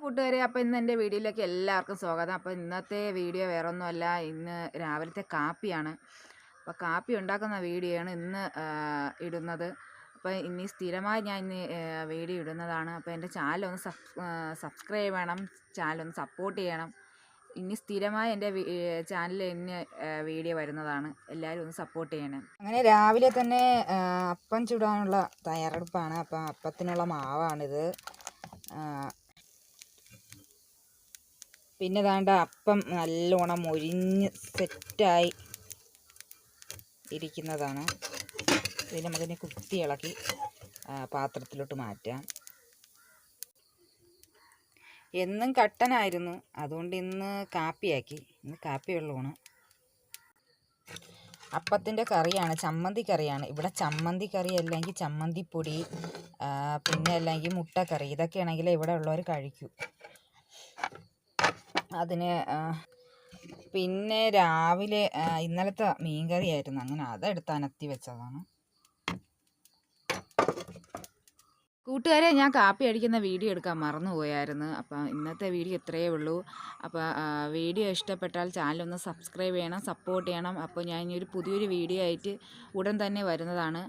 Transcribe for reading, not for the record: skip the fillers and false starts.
കൂട്ടുകാരെ, അപ്പോൾ ഇന്ന് എൻ്റെ വീഡിയോയിലേക്ക് എല്ലാവർക്കും സ്വാഗതം. അപ്പോൾ ഇന്നത്തെ വീഡിയോ വേറൊന്നുമല്ല, ഇന്ന് രാവിലത്തെ കാപ്പിയാണ്. അപ്പോൾ കാപ്പി ഉണ്ടാക്കുന്ന വീഡിയോ ആണ് ഇന്ന് ഇടുന്നത്. അപ്പോൾ ഇനി സ്ഥിരമായി ഞാൻ ഇന്ന് വീഡിയോ ഇടുന്നതാണ്. അപ്പോൾ എൻ്റെ ചാനലൊന്ന് സബ്സ്ക്രൈബ് ചെയ്യണം, ചാനലൊന്ന് സപ്പോർട്ട് ചെയ്യണം. ഇനി സ്ഥിരമായി എൻ്റെ ചാനലിൽ ഇന്ന് വീഡിയോ വരുന്നതാണ്. എല്ലാവരും ഒന്ന് സപ്പോർട്ട് ചെയ്യണം. അങ്ങനെ രാവിലെ തന്നെ അപ്പം ചുടാനുള്ള തയ്യാറെടുപ്പാണ്. അപ്പോൾ അപ്പത്തിനുള്ള മാവാണിത്. പിന്നെ ദാണ്ട അപ്പം നല്ലോണം മൊരിഞ്ഞ് സെറ്റായി ഇരിക്കുന്നതാണ്. ഇത് നമുക്കിനി കുത്തി ഇളക്കി പാത്രത്തിലോട്ട് മാറ്റാം. എന്നും കട്ടനായിരുന്നു, അതുകൊണ്ട് ഇന്ന് കാപ്പിയാക്കി. ഇന്ന് കാപ്പി വെള്ളമാണ്. അപ്പത്തിൻ്റെ കറിയാണ്, ചമ്മന്തി കറിയാണ്. ഇവിടെ ചമ്മന്തി കറി അല്ലെങ്കിൽ ചമ്മന്തിപ്പൊടി, പിന്നെ അല്ലെങ്കിൽ മുട്ടക്കറി, ഇതൊക്കെയാണെങ്കിൽ ഇവിടെ ഉള്ളവർ കഴിക്കൂ. അതിന് പിന്നെ രാവിലെ ഇന്നലത്തെ മീൻകറിയായിരുന്നു, അങ്ങനെ അതെടുത്ത് അനത്തി വെച്ചതാണ്. കൂട്ടുകാരെ, ഞാൻ കാപ്പി അടിക്കുന്ന വീഡിയോ എടുക്കാൻ മറന്നുപോയായിരുന്നു. അപ്പം ഇന്നത്തെ വീഡിയോ ഇത്രയേ ഉള്ളൂ. അപ്പോൾ വീഡിയോ ഇഷ്ടപ്പെട്ടാൽ ചാനലൊന്ന് സബ്സ്ക്രൈബ് ചെയ്യണം, സപ്പോർട്ട് ചെയ്യണം. അപ്പോൾ ഞാൻ ഇനി പുതിയൊരു വീഡിയോ ആയിട്ട് ഉടൻ തന്നെ വരുന്നതാണ്.